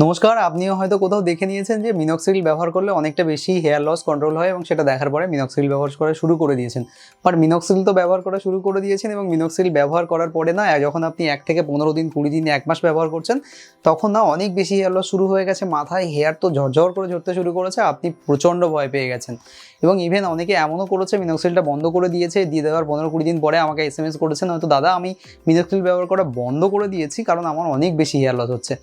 নমস্কার, আপনিও হয়তো কোথাও দেখে নিয়েছেন যে মিনক্সিডিল ব্যবহার করলে অনেকটা বেশি হেয়ার লস কন্ট্রোল হয় এবং সেটা দেখার পরে মিনক্সিডিল ব্যবহার করা শুরু করে দিয়েছেন। বাট মিনক্সিডিল তো ব্যবহার করা শুরু করে দিয়েছেন এবং মিনক্সিডিল ব্যবহার করার পরে না যখন আপনি 1 থেকে 15 দিন 20 দিন 1 মাস ব্যবহার করছেন তখন না অনেক বেশি হেয়ার লস শুরু হয়ে গেছে, মাথায় হেয়ার তো ঝরঝর করে ঝরতে শুরু করেছে, আপনি প্রচণ্ড ভয় পেয়ে গেছেন। এবং ইভেন অনেকে এমনও করেছে মিনক্সিডিলটা বন্ধ করে দিয়েছে, দিয়ে দেওয়ার 15-20 দিন পরে আমাকে SMS করেছেন হয়তো, দাদা আমি মিনক্সিডিল ব্যবহার করা বন্ধ করে দিয়েছি কারণ আমার অনেক বেশি হেয়ার লস হচ্ছে।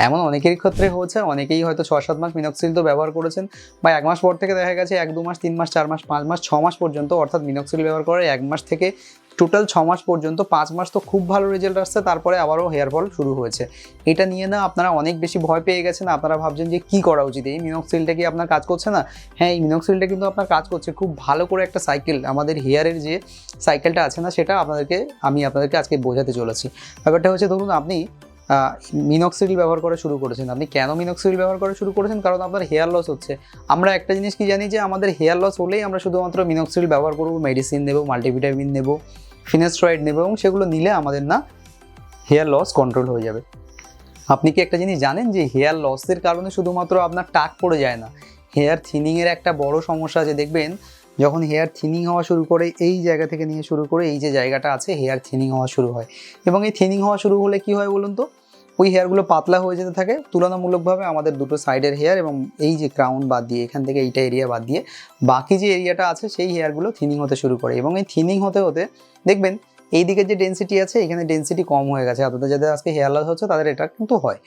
এমন অনেকেরই ক্ষেত্রে হয়েছে, অনেকেই হয়তো 6-7 মাস মিনক্সিডিল তো ব্যবহার করেছেন বা 1 মাস পর থেকে দেখা গেছে 1-2 মাস 3 মাস 4 মাস 5 মাস 6 মাস পর্যন্ত, অর্থাৎ মিনক্সিডিল ব্যবহার করার 1 মাস থেকে টোটাল 6 মাস পর্যন্ত 5 মাস তো খুব ভালো রেজাল্ট আসছে, তারপরে আবারও হেয়ার ফল শুরু হয়েছে। এটা নিয়ে না আপনারা অনেক বেশি ভয় পেয়ে গেছেন, আপনারা ভাবছেন যে কী করা উচিত, এই মিনক্সিডিলটা কি আপনার কাজ করছে না? হ্যাঁ, এই মিনক্সিডিলটা কিন্তু আপনার কাজ করছে, খুব ভালো করে একটা সাইকেল, আমাদের হেয়ারের যে সাইকেলটা আছে না সেটা আমি আপনাদেরকে আজকে বোঝাতে চলেছি। ব্যাপারটা হচ্ছে, ধরুন আপনি মিনক্সিডিল ব্যবহার করা শুরু করেছেন। আপনি কেন মিনক্সিডিল ব্যবহার করা শুরু করেছেন? কারণ আপনার হেয়ার লস হচ্ছে। আমরা একটা জিনিস কি জানি, যে আমাদের হেয়ার লস হলেই আমরা শুধুমাত্র মিনক্সিডিল ব্যবহার করব, মেডিসিন নেব, মাল্টিভিটামিন নেব, ফিনাস্ট্রয়েড নেব এবং সেগুলো নিলে আমাদের না হেয়ার লস কন্ট্রোল হয়ে যাবে। আপনি কি একটা জিনিস জানেন যে হেয়ার লসের কারণে শুধুমাত্র আপনার টাক পড়ে যায় না, হেয়ার থিনিংয়ের একটা বড় সমস্যা আছে। দেখবেন যখন হেয়ার থিনিং হওয়া শুরু করে, এই জায়গা থেকে নিয়ে শুরু করে এই যে জায়গাটা আছে, হেয়ার থিনিং হওয়া শুরু হয়। এবং এই থিনিং হওয়া শুরু হলে কি হয় বলুন তো, ওই হেয়ারগুলো পাতলা হয়ে যেতে থাকে তুলনামূলকভাবে, আমাদের দুটো সাইডের হেয়ার এবং এই যে ক্রাউন বাদ দিয়ে, এখান থেকে এইটা এরিয়া বাদ দিয়ে বাকি যে এরিয়াটা আছে সেই হেয়ারগুলো থিনিং হতে শুরু করে। এবং এই থিনিং হতে হতে দেখবেন এই দিকের যে ডেন্সিটি আছে এখানে ডেন্সিটি কম হয়ে গেছে, আপনাদের যাদের আজকে হেয়ার লস হচ্ছে তাদের এটা কিন্তু হয়।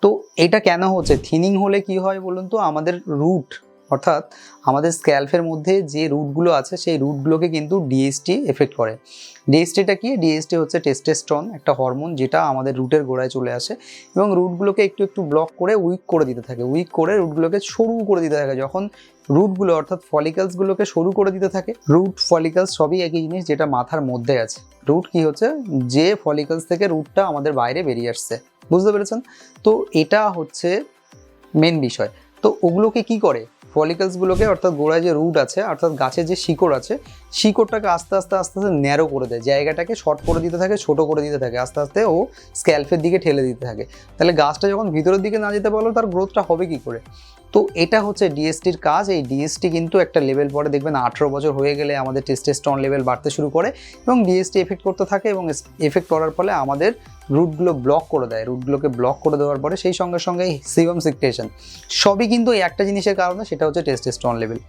তো এটা কেন হচ্ছে? থিনিং হলে কি হয় বলুন তো, আমাদের রুট, অর্থাৎ আমাদের স্ক্যাল্পের মধ্যে যে রুটগুলো আছে সেই রুটগুলোকে কিন্তু ডিএসটি এফেক্ট করে। ডিএসটিটা কি? ডিএসটি হচ্ছে টেস্টোস্টেরন, একটা হরমোন যেটা আমাদের রুটের গোড়ায় চলে আসে এবং রুটগুলোকে একটু একটু ব্লক করে উইক করে দিতে থাকে, উইক করে রুটগুলোকে সরু করে দিতে থাকে। যখন রুটগুলো অর্থাৎ ফলিকালসগুলোকে সরু করে দিতে থাকে, রুট ফলিকালস সবই একই জিনিস, যেটা মাথার মধ্যে আছে। রুট কি হচ্ছে, যে ফলিকালস থেকে রুটটা আমাদের বাইরে বেরিয়ে আসছে, বুঝতে পেরেছেন? তো এটা হচ্ছে মেন বিষয়। তো ওগুলোকে কি করে, ফলিকালসগুলোকে, অর্থাৎ গোড়ায় যে রুট আছে অর্থাৎ গাছের যে শিকড় আছে, শিকড়টাকে আস্তে আস্তে আস্তে আস্তে ন্যারো করে দেয়, জায়গাটাকে শর্ট করে দিতে থাকে, ছোট করে দিতে থাকে, আস্তে আস্তে ও স্ক্যাল্পের দিকে ঠেলে দিতে থাকে। তাহলে গাছটা যখন ভিতরের দিকে না যেতে পারলো তার গ্রোথটা হবে কি করে? তো এটা হচ্ছে ডিএসটির কাজ। এই ডিএসটি কিন্তু একটা লেভেল পরে দেখবেন 18 বছর হয়ে গেলে আমাদের টেস্টোস্টেরন লেভেল বাড়তে শুরু করে এবং ডিএসটি এফেক্ট করতে থাকে এবং এফেক্ট করার ফলে আমাদের রুটগুলো ব্লক করে দেয়। রুটগুলোকে ব্লক করে দেওয়ার পরে সেই সঙ্গে সঙ্গে সিবাম সিক্রেশন, সবই কিন্তু এই একটা জিনিসের কারণে, সেটা হচ্ছে টেস্টোস্টেরন লেভেল।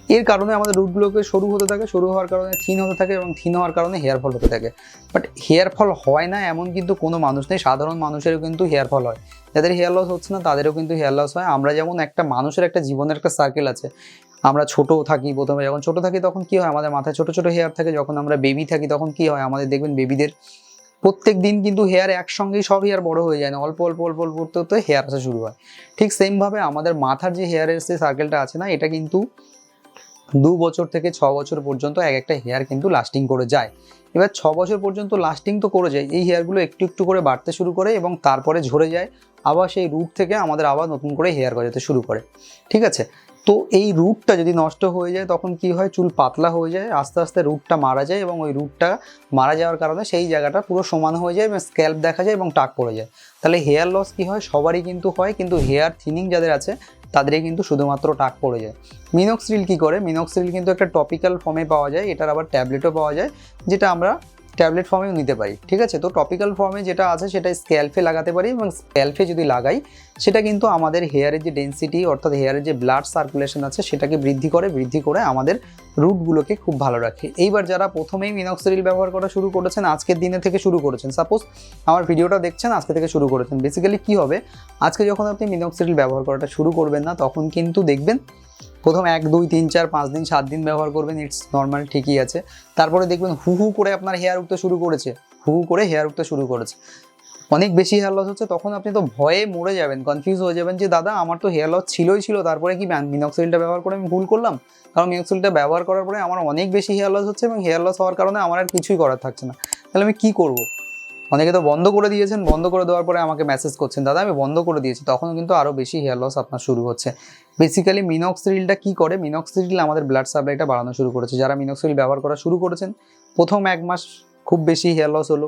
এর কারণে আমাদের রুটগুলোকে সরু হতে থাকে, সরু হওয়ার কারণে থিন হতে থাকে এবং থিন হওয়ার কারণে হেয়ার ফল হতে থাকে। বাট হেয়ার ফল হয় না এমন কিন্তু কোনো মানুষ নেই, সাধারণ মানুষেরও কিন্তু হেয়ার ফল হয়। যাদের হেয়ার লস হচ্ছে না তাদেরও কিন্তু হেয়ার লস হয়। আমরা যেমন একটা মানুষের একটা জীবনের একটা সার্কেল আছে, আমরা ছোট থাকি, প্রথমে যখন ছোট থাকি তখন কি হয়, আমাদের মাথায় ছোট ছোট হেয়ার থাকে। যখন আমরা বেবি থাকি তখন কি হয়, আমাদের দেখবেন বেবিদের প্রত্যেক দিন কিন্তু হেয়ার একসঙ্গেই সব হেয়ার বড় হয়ে যায় না, অল্প অল্প অল্প অল্প করতে করতে হেয়ার আসা শুরু হয়। ঠিক সেমভাবে আমাদের মাথার যে হেয়ারের যে সার্কেলটা আছে না, এটা কিন্তু 2 বছর থেকে 6 বছর পর্যন্ত এক একটা হেয়ার কিন্তু লাস্টিং করে যায়। এবার 6 বছর পর্যন্ত লাস্টিং তো করে যায়, এই হেয়ারগুলো একটু একটু করে বাড়তে শুরু করে এবং তারপরে ঝরে যায়, আবার সেই রুট থেকে আমাদের আবার নতুন করে হেয়ার গজাতে শুরু করে। ঠিক আছে? তো এই রুটটা যদি নষ্ট হয়ে যায় তখন কি হয়, চুল পাতলা হয়ে যায়, আস্তে আস্তে রুটটা মারা যায় এবং ওই রুটটা মারা যাওয়ার কারণে সেই জায়গাটা পুরো সমান হয়ে যায় এবং স্ক্যাল্প দেখা যায় এবং টাক পড়ে যায়। তাহলে হেয়ার লস কি হয়, সবারই কিন্তু হয়, কিন্তু হেয়ার থিনিং যাদের আছে তাদেরই কিন্তু শুধুমাত্র টাক পড়ে যায়। মিনক্সিডিল কি করে, মিনক্সিডিল কিন্তু একটা টপিক্যাল ফর্মে পাওয়া যায়, এটার আবার ট্যাবলেটও পাওয়া যায়, যেটা আমরা ট্যাবলেট ফর্মেও নিতে পারি। ঠিক আছে? তো টপিক্যাল ফর্মে যেটা আছে সেটা স্ক্যাল্পে লাগাতে পারি এবং স্ক্যাল্পে যদি লাগাই সেটা কিন্তু আমাদের হেয়ারের যে ডেন্সিটি অর্থাৎ হেয়ারের যে ব্লাড সার্কুলেশন আছে সেটাকে বৃদ্ধি করে আমাদের রুটগুলোকে খুব ভালো রাখে। এইবার যারা প্রথমেই মিনক্সিডিল ব্যবহার করা শুরু করেছেন, আজকের দিনে থেকে শুরু করেছেন, সাপোজ আমার ভিডিওটা দেখছেন আজকে থেকে শুরু করেছেন, বেসিক্যালি কি হবে, আজকে যখন আপনি মিনক্সিডিল ব্যবহার করাটা শুরু করবেন না তখন কিন্তু দেখবেন প্রথম 1 2 3 4 5 দিন 7 দিন ব্যবহার করবেন, ইটস নর্মাল, ঠিকই আছে। তারপরে দেখবেন হু হু করে আপনার হেয়ার উঠতে শুরু করেছে, হু হু করে হেয়ার উঠতে শুরু করেছে, অনেক বেশি হেয়ার লস হচ্ছে। তখন আপনি তো ভয়ে মরে যাবেন, কনফিউজ হয়ে যাবেন যে দাদা আমার তো হেয়ার লস ছিল, তারপরে কি মিনক্সিডিলটা ব্যবহার করে আমি ভুল করলাম? কারণ মিনক্সিডিলটা ব্যবহার করার পরে আমার অনেক বেশি হেয়ার লস হচ্ছে এবং হেয়ার লস হওয়ার কারণে আমার আর কিছুই করার থাকছে না, তাহলে আমি কী করবো? অনেকে তো বন্ধ করে দিয়েছেন, বন্ধ করে দেওয়ার পরে আমাকে মেসেজ করছেন, দাদা আমি বন্ধ করে দিয়েছি, তখন কিন্তু আরও বেশি হেয়ার লস আপনার শুরু হচ্ছে। বেসিক্যালি মিনক্সিডিলটা কী করে, মিনক্সিডিল আমাদের ব্লাড সাপ্লাইটা বাড়ানো শুরু করেছে। যারা মিনক্সিডিল ব্যবহার করা শুরু করেছেন প্রথম 1 মাস খুব বেশি হেয়ার লস হলো,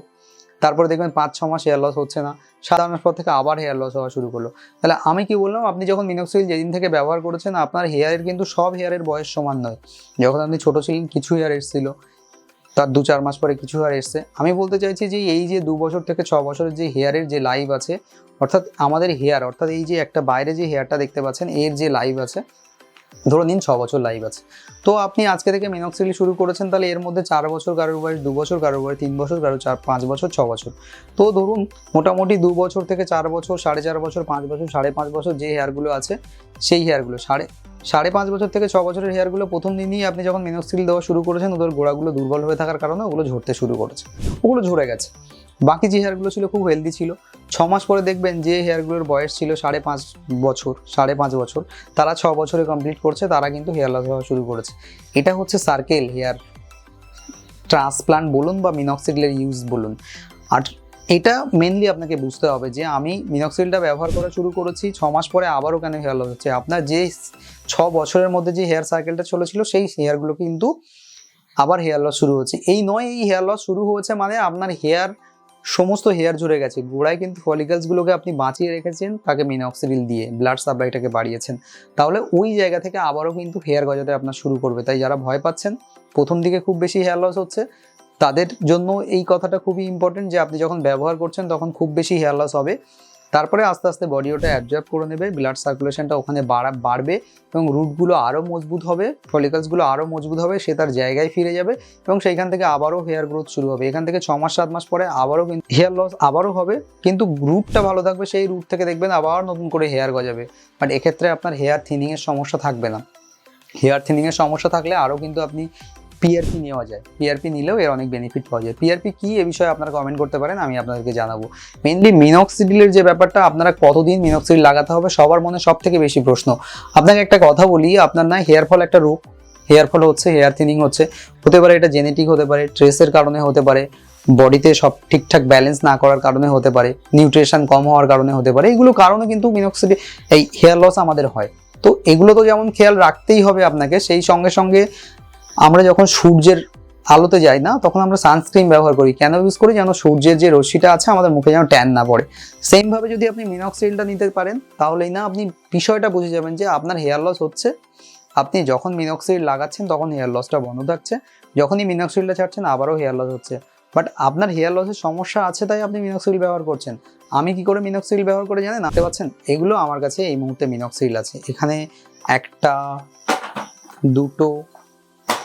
তারপরে দেখবেন 5-6 মাস হেয়ার লস হচ্ছে না, 7 মাস পর থেকে আবার হেয়ার লস হওয়া শুরু করলো। তাহলে আমি কি বললাম, আপনি যখন মিনক্সিডিল যেদিন থেকে ব্যবহার করেছেন আপনার হেয়ারের কিন্তু সব হেয়ারের বয়স সমান নয়। যখন আপনি ছোট ছিলেন কিছু হেয়ার এসেছিল, তার 2-4 মাস পরে কিছু হেয়ার এসছে। আমি বলতে চাইছি যে এই যে 2 বছর থেকে 6 বছরের যে হেয়ারের যে লাইফ আছে, অর্থাৎ আমাদের হেয়ার, অর্থাৎ এই যে একটা বাইরে যে হেয়ারটা দেখতে পাচ্ছেন এর যে লাইফ আছে, ধরে নিন 6 বছর লাইফ আছে। তো আপনি আজকে থেকে মিনক্সিডিল শুরু করেছেন, তাহলে এর মধ্যে 4 বছর কারোর বয়স, 2 বছর কারোর বয়স, 3 বছর কারোর 5 বছর, 6 বছর। তো ধরুন মোটামুটি 2 বছর থেকে 4 বছর, 4.5 বছর, 5 বছর, 5.5 বছর যে হেয়ারগুলো আছে, সেই হেয়ারগুলো 5.5 বছর থেকে 6 বছরের হেয়ারগুলো প্রথম দিনই আপনি যখন মিনক্সিডিল দেওয়া শুরু করেছেন, ওদের গোড়াগুলো দুর্বল হয়ে থাকার কারণে ওগুলো ঝরতে শুরু করেছে, ওগুলো ঝরে গেছে। বাকি যে হেয়ারগুলো ছিল খুব হেলদি ছিল। 6 মাস পরে দেখবেন যে হেয়ারগুলোর বয়স ছিল 5.5 বছর, 5.5 বছর, তারা 6 বছরে কমপ্লিট করছে, তারা কিন্তু হেয়ার লস হওয়া শুরু করেছে। এটা হচ্ছে সার্কেল হেয়ার ট্রান্সপ্লান্ট বলুন বা মিনক্সিডিলের ইউজ বলুন। আর এটা মেনলি আপনাকে বুঝতে হবে যে আমি মিনক্সিডিলটা ব্যবহার করা শুরু করেছি, 6 মাস পরে আবারও কেন হেয়ার লস হচ্ছে। আপনার যে 6 বছরের মধ্যে যে হেয়ার সার্কেলটা চলেছিল সেই হেয়ারগুলো কিন্তু আবার হেয়ার লস শুরু হচ্ছে। এই নয় এই হেয়ার লস শুরু হয়েছে মানে আপনার হেয়ার, সমস্ত হেয়ার ঝরে গেছে, গোড়ায় কিন্তু ফলিকলসগুলোকে আপনি বাঁচিয়ে রেখেছেন তাকে মিনক্সিডিল দিয়ে, ব্লাড সাপ্লাইটাকে বাড়িয়েছেন, তাহলে ওই জায়গা থেকে আবারও কিন্তু হেয়ার গজাতে আপনার শুরু করবে। তাই যারা ভয় পাচ্ছেন প্রথম দিকে খুব বেশি হেয়ার লস হচ্ছে, তাদের জন্য এই কথাটা খুবই ইম্পর্টেন্ট যে আপনি যখন ব্যবহার করছেন তখন খুব বেশি হেয়ার লস হবে, তারপরে আস্তে আস্তে বডি ওটা অ্যাবজর্ব করে নেবে, ব্লাড সার্কুলেশনটা ওখানে বাড়বে এবং রুটগুলো আরও মজবুত হবে, ফলিকলসগুলো আরও মজবুত হবে, সে তার জায়গায় ফিরে যাবে এবং সেইখান থেকে আবারও হেয়ার গ্রোথ শুরু হবে। এখান থেকে 6 মাস 7 মাস পরে আবারও কিন্তু হেয়ার লস আবারও হবে, কিন্তু রুটটা ভালো থাকবে, সেই রুট থেকে দেখবেন আবার নতুন করে হেয়ার গজাবে। বাট এক্ষেত্রে আপনার হেয়ার থিনিংয়ের সমস্যা থাকবে না। হেয়ার থিনিংয়ের সমস্যা থাকলে আরও কিন্তু আপনি পিআরপি নেওয়া যায়, পিআরপি নিলেও এর অনেক বেনিফিট পাওয়া যায়। পিআরপি কি, এ বিষয়ে আপনারা কমেন্ট করতে পারেন, আমি আপনাদেরকে জানাবো। মেনলি মিনক্সিডিলের যে ব্যাপারটা, আপনারা কতদিন মিনক্সিডিল লাগাতে হবে সবার মনে সব থেকে বেশি প্রশ্ন। আপনাকে একটা কথা বলি, আপনার না হেয়ার ফল একটা রোগ, হেয়ার ফল হচ্ছে, হেয়ার থিনিং হতে পারে এটা জেনেটিক হতে পারে, ট্রেসের কারণে হতে পারে, বডিতে সব ঠিকঠাক ব্যালেন্স না করার কারণে হতে পারে, নিউট্রিশন কম হওয়ার কারণে হতে পারে, এগুলো কারণে কিন্তু মিনক্সিডিল এই হেয়ার লস আমাদের হয়। তো এগুলো তো যেমন খেয়াল রাখতেই হবে আপনাকে, সেই সঙ্গে সঙ্গে আমরা যখন সূর্যের আলোতে যাই না তখন আমরা সানস্ক্রিন ব্যবহার করি, কেন ইউজ করি, যেন সূর্যের যে রশ্মিটা আছে আমাদের মুখে যেন ট্যান না পড়ে। সেম ভাবে যদি আপনি মিনক্সিডিলটা নিতে পারেন তাহলেই না আপনি বিষয়টা বুঝে যাবেন যে আপনার হেয়ার লস হচ্ছে। আপনি যখন মিনক্সিডিল লাগাচ্ছেন তখন হেয়ার লসটা বন্ধ থাকছে, যখনই মিনক্সিডিলটা ছাড়ছেন আবারও হেয়ার লস হচ্ছে। বাট আপনার হেয়ার লসের সমস্যা আছে তাই আপনি মিনক্সিডিল ব্যবহার করছেন। আমি কি করে মিনক্সিডিল ব্যবহার করে জানেন, দেখতে পাচ্ছেন এগুলো আমার কাছে এই মুহূর্তে মিনক্সিডিল আছে, এখানে 1টা 2টো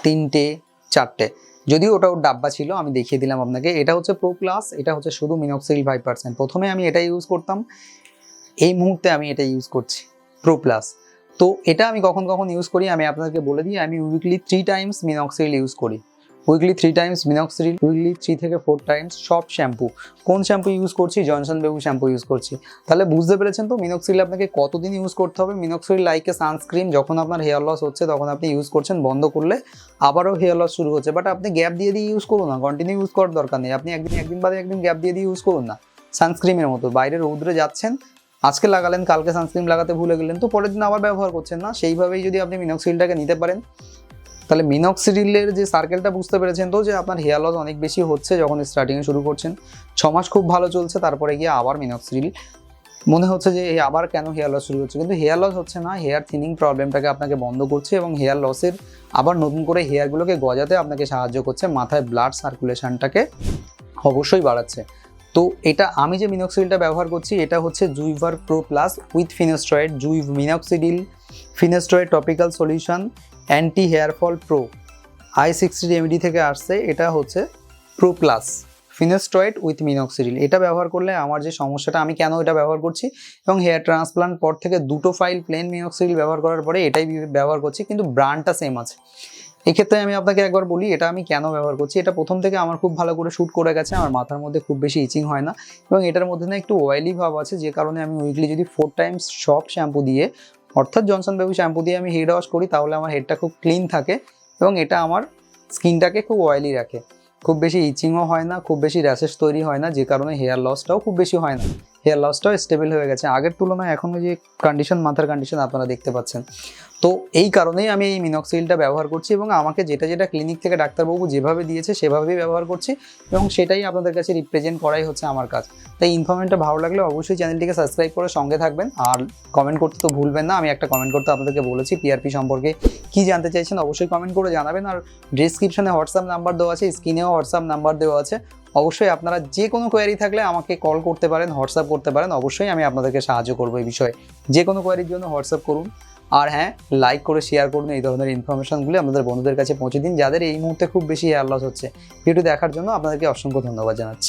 3টে 4টে, যদিও ওটা ওর ডাব্বা ছিল, আমি দেখিয়ে দিলাম আপনাকে। এটা হচ্ছে প্রো প্লাস, এটা হচ্ছে শুধু মিনক্সিডিল 5%। প্রথমে আমি এটা ইউজ করতাম, এই মুহূর্তে আমি এটা ইউজ করছি প্রো প্লাস। তো এটা আমি কখন কখন ইউজ করি আমি আপনাকে বলে দিই। আমি উইকলি 3 টাইমস মিনক্সিডিল ইউজ করি, উইকলি 3 টাইমস মিনক্সিডিল, উইকলি 3 থেকে 4 টাইমস সব শ্যাম্পু। কোন শ্যাম্পু ইউজ করছি, জনসন বেবি শ্যাম্পু ইউজ করছি। তাহলে বুঝতে পেরেছেন তো মিনক্সিডিল আপনাকে কতদিন ইউজ করতে হবে। মিনক্সিডিল লাইক এ সানস্ক্রিন, যখন আপনার হেয়ার লস হচ্ছে তখন আপনি ইউজ করছেন, বন্ধ করলে আবারও হেয়ার লস শুরু হচ্ছে। বাট আপনি গ্যাপ দিয়ে ইউজ করুন না, কন্টিনিউ ইউজ করার দরকার নেই। আপনি একদিন বাদে একদিন গ্যাপ দিয়ে ইউজ করুন না, সানস্ক্রিনের মতো। বাইরে রৌদ্রে যাচ্ছেন, আজকে লাগালেন, কালকে সানস্ক্রিন লাগাতে ভুলে গেলেন, তো পরের দিন আবার ব্যবহার করছেন না। সেইভাবেই যদি আপনি মিনক্সিডিলটাকে নিতে পারেন, তাহলে মিনক্সিডিলের যে সার্কেলটা বুঝতে পেরেছেন তো, যে আপনার হেয়ার লস অনেক বেশি হচ্ছে যখন স্টার্টিংয়ে শুরু করছেন, 6 মাস খুব ভালো চলছে, তারপরে গিয়ে আবার মিনক্সিডিল মনে হচ্ছে যে আবার কেন হেয়ার লস শুরু হচ্ছে, কিন্তু হেয়ার লস হচ্ছে না, হেয়ার থিনিং প্রবলেমটাকে আপনাকে বন্ধ করছে এবং হেয়ার লসের আবার নতুন করে হেয়ারগুলোকে গজাতে আপনাকে সাহায্য করছে, মাথায় ব্লাড সার্কুলেশনটাকে অবশ্যই বাড়াচ্ছে। তো এটা আমি যে মিনক্সিডিলটা ব্যবহার করছি এটা হচ্ছে জুইভার pro plus with finasteride, minoxidil finasteride topical solution anti hair fall pro, i60 remedy থেকে আসছে। এটা হচ্ছে pro plus finasteride with minoxidil. এটা ব্যবহার করলে আমার যে সমস্যাটা, আমি কেন এটা ব্যবহার করছি, এবং হেয়ার ট্রান্সপ্লান্ট পর থেকে 2টো ফাইল প্লেন মিনক্সিডিল ব্যবহার করার পরে এটাই ব্যবহার করছি, কিন্তু ব্র্যান্ডটা সেম আছে। এক্ষেত্রে আমি আপনাকে একবার বলি এটা আমি কেন ব্যবহার করছি। এটা প্রথম থেকে আমার খুব ভালো করে শ্যুট করে গেছে, আমার মাথার মধ্যে খুব বেশি ইচিং হয় না, এবং এটার মধ্যে না একটু অয়েলি ভাব আছে, যে কারণে আমি উইকলি যদি 4 টাইমস সব শ্যাম্পু দিয়ে, অর্থাৎ জনসন বেবি শ্যাম্পু দিয়ে আমি হেড ওয়াশ করি, তাহলে আমার হেডটা খুব ক্লিন থাকে এবং এটা আমার স্কিনটাকে খুব অয়েলি রাখে, খুব বেশি ইচিংও হয় না, খুব বেশি র্যাশেস তৈরি হয় না, যে কারণে হেয়ার লসটাও খুব বেশি হয় না। হেয়ার লসটাও স্টেবল হয়ে গেছে আগের তুলনায়। এখন যে কন্ডিশন, মাথার কন্ডিশন আপনারা দেখতে পাচ্ছেন। তো এই কারণেই আমি এই মিনক্সিডিলটা ব্যবহার করছি এবং আমাকে যেটা ক্লিনিক থেকে ডাক্তারবাবু যেভাবে দিয়েছে সেভাবেই ব্যবহার করছি এবং সেটাই আপনাদের কাছে রিপ্রেজেন্ট করাই হচ্ছে আমার কাজ। তাই ইনফরমেশনটা ভালো লাগলে অবশ্যই চ্যানেলটিকে সাবস্ক্রাইব করে সঙ্গে থাকবেন, আর কমেন্ট করতে তো ভুলবেন না। আমি একটা কমেন্ট করতে আপনাদেরকে বলেছি, পিআরপি সম্পর্কে কী জানতে চাইছেন অবশ্যই কমেন্ট করে জানাবেন। আর ডিসক্রিপশনে হোয়াটসঅ্যাপ নাম্বার দেওয়া আছে, স্ক্রিনেও হোয়াটসঅ্যাপ নাম্বার দেওয়া আছে। অবশ্যই আপনারা যে কোনো কোয়ারি থাকলে আমাকে কল করতে পারেন, হোয়াটসঅ্যাপ করতে পারেন, অবশ্যই আমি আপনাদেরকে সাহায্য করবো এই বিষয়ে। যে কোনো কোয়ারির জন্য হোয়াটসঅ্যাপ করুন। আর হ্যাঁ, লাইক করে শেয়ার করুন এই ধরনের ইনফরমেশনগুলি আপনাদের বন্ধুদের কাছে পৌঁছে দিন যাদের এই মুহূর্তে খুব বেশি হেয়ার লস হচ্ছে। ভিডিও দেখার জন্য আপনাদেরকে অসংখ্য ধন্যবাদ জানাচ্ছি।